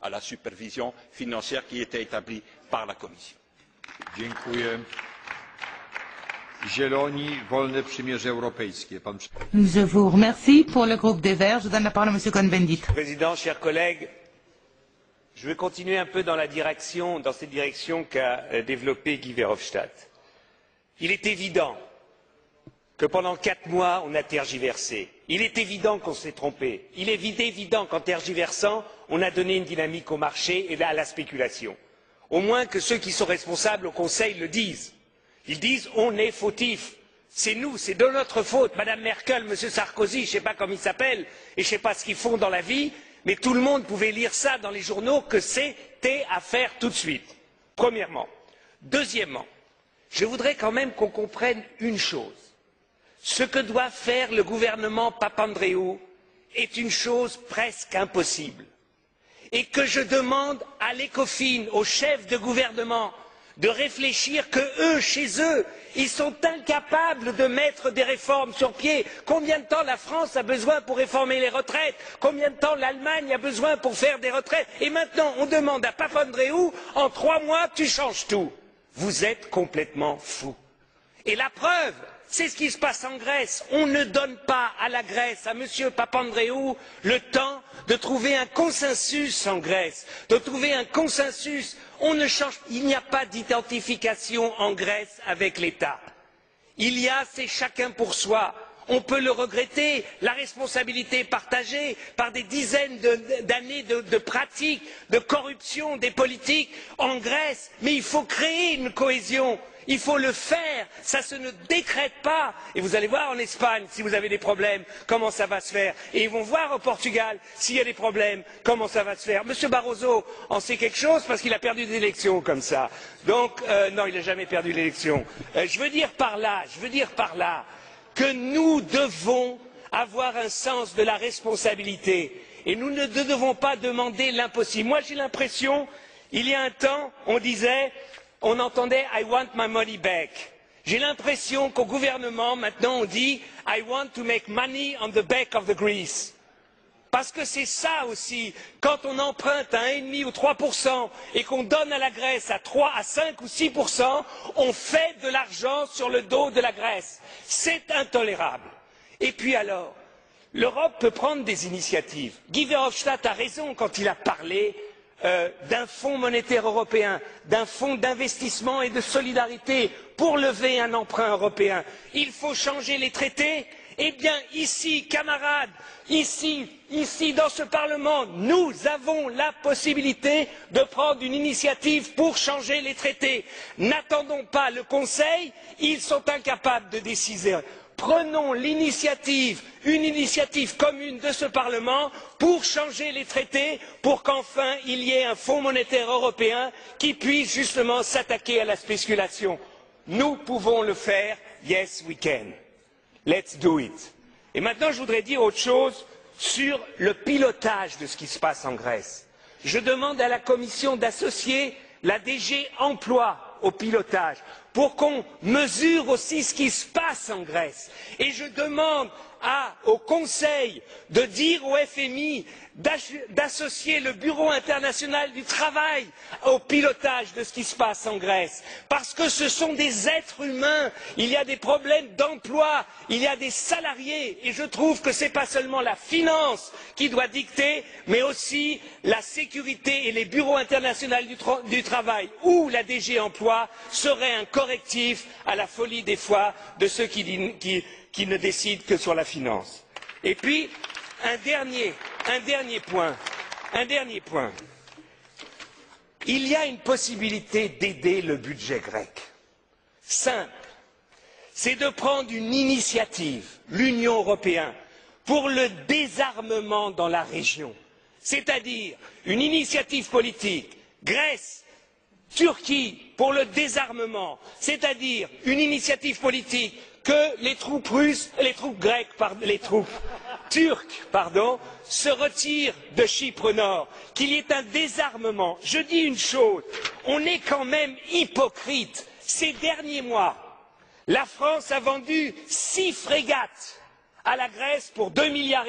à la supervision financière qui était établie par la Commission. Dziękuję. Zieloni, Wolne Przymierze Europejskie. Je vous remercie. Pour le groupe des Verts, je donne la parole à M. Cohn-Bendit. Président, chers collègues, je vais continuer un peu dans cette direction qu'a développée Guy Verhofstadt. Il est évident que pendant 4 mois, on a tergiversé. Il est évident qu'on s'est trompé. Il est évident qu'en tergiversant, on a donné une dynamique au marché et à la spéculation. Au moins que ceux qui sont responsables au Conseil le disent. Ils disent on est fautifs. C'est nous, c'est de notre faute. Madame Merkel, Monsieur Sarkozy, je ne sais pas comment ils s'appellent et je ne sais pas ce qu'ils font dans la vie, mais tout le monde pouvait lire ça dans les journaux que c'était à faire tout de suite. Premièrement. Deuxièmement, je voudrais quand même qu'on comprenne une chose. Ce que doit faire le gouvernement Papandréou est une chose presque impossible. Et que je demande à l'ECOFIN, aux chefs de gouvernement, de réfléchir que eux, chez eux, ils sont incapables de mettre des réformes sur pied. Combien de temps la France a besoin pour réformer les retraites? Combien de temps l'Allemagne a besoin pour faire des retraites? Et maintenant, on demande à Papandréou, en 3 mois, tu changes tout. Vous êtes complètement fous. Et la preuve, c'est ce qui se passe en Grèce. On ne donne pas à la Grèce, à M. Papandréou, le temps de trouver un consensus en Grèce, de trouver un consensus. Il n'y a pas d'identification en Grèce avec l'État. C'est chacun pour soi. On peut le regretter, la responsabilité est partagée par des dizaines d'années de pratiques, de corruption des politiques en Grèce, mais il faut créer une cohésion. Il faut le faire, ça ne décrète pas. Et vous allez voir en Espagne, si vous avez des problèmes, comment ça va se faire. Et ils vont voir au Portugal, s'il y a des problèmes, comment ça va se faire. Monsieur Barroso en sait quelque chose parce qu'il a perdu des élections comme ça. Donc, non, il n'a jamais perdu l'élection. Je veux dire par là que nous devons avoir un sens de la responsabilité. Et nous ne devons pas demander l'impossible. Moi, j'ai l'impression, il y a un temps, on entendait I want my money back. J'ai l'impression qu'au gouvernement, maintenant, on dit I want to make money on the back of the Greece. Parce que c'est ça aussi, quand on emprunte à 1,5 ou 3% et qu'on donne à la Grèce à 3, à 5 ou 6%, on fait de l'argent sur le dos de la Grèce. C'est intolérable. Et puis alors, l'Europe peut prendre des initiatives. Guy Verhofstadt a raison quand il a parlé d'un fonds monétaire européen, d'un fonds d'investissement et de solidarité pour lever un emprunt européen. Il faut changer les traités. Eh bien, ici, camarades, ici, dans ce Parlement, nous avons la possibilité de prendre une initiative pour changer les traités. N'attendons pas le Conseil, ils sont incapables de décider. Prenons l'initiative, une initiative commune de ce Parlement pour changer les traités, pour qu'enfin il y ait un fonds monétaire européen qui puisse justement s'attaquer à la spéculation. Nous pouvons le faire, yes we can. Let's do it. Et maintenant je voudrais dire autre chose sur le pilotage de ce qui se passe en Grèce. Je demande à la Commission d'associer la DG Emploi au pilotage, pour qu'on mesure aussi ce qui se passe en Grèce. Et je demande au Conseil de dire au FMI d'associer le Bureau international du travail au pilotage de ce qui se passe en Grèce. Parce que ce sont des êtres humains, il y a des problèmes d'emploi, il y a des salariés, et je trouve que ce n'est pas seulement la finance qui doit dicter, mais aussi la sécurité et les bureaux internationaux du travail ou la DG Emploi seraient un correctif à la folie des fois de ceux qui ne décident que sur la finance. Et puis, un dernier point. Il y a une possibilité d'aider le budget grec. Simple. C'est de prendre une initiative, l'Union européenne, pour le désarmement dans la région. C'est-à-dire une initiative politique, Grèce, Turquie, pour le désarmement. C'est-à-dire une initiative politique que les troupes turques, se retirent de Chypre Nord, qu'il y ait un désarmement. Je dis une chose, on est quand même hypocrite. Ces derniers mois, la France a vendu 6 frégates à la Grèce pour 2,5 milliards,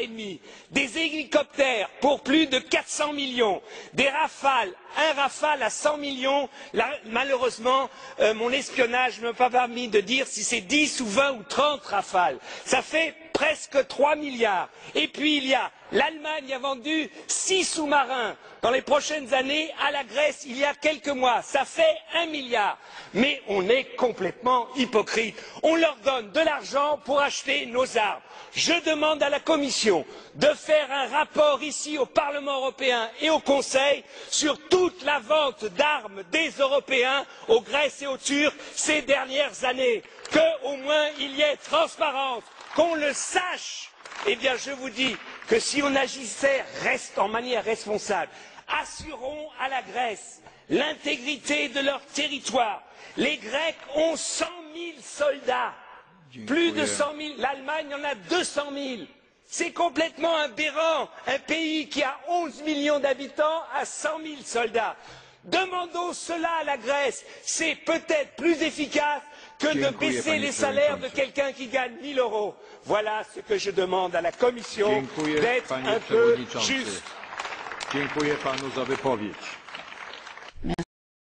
des hélicoptères pour plus de 400 millions, des Rafales, un Rafale à 100 millions. Là, malheureusement, mon espionnage ne m'a pas permis de dire si c'est 10 ou 20 ou 30 Rafales. Ça fait presque 3 milliards. Et puis il y a l'Allemagne a vendu 6 sous-marins dans les prochaines années à la Grèce il y a quelques mois. Ça fait 1 milliard. Mais on est complètement hypocrite. On leur donne de l'argent pour acheter nos armes. Je demande à la Commission de faire un rapport ici au Parlement européen et au Conseil sur toute la vente d'armes des Européens aux Grecs et aux Turcs ces dernières années. Qu'au moins il y ait transparence, qu'on le sache. Eh bien, je vous dis que si on agissait en manière responsable, assurons à la Grèce l'intégrité de leur territoire. Les Grecs ont 100 000 soldats. Plus de 100 000, l'Allemagne en a 200 000. C'est complètement aberrant, un pays qui a 11 millions d'habitants a 100 000 soldats. Demandons cela à la Grèce, c'est peut-être plus efficace que de baisser les salaires de quelqu'un qui gagne 1 000 €. Voilà ce que je demande à la Commission, d'être un peu juste. Dziękuję panu za wypowiedź.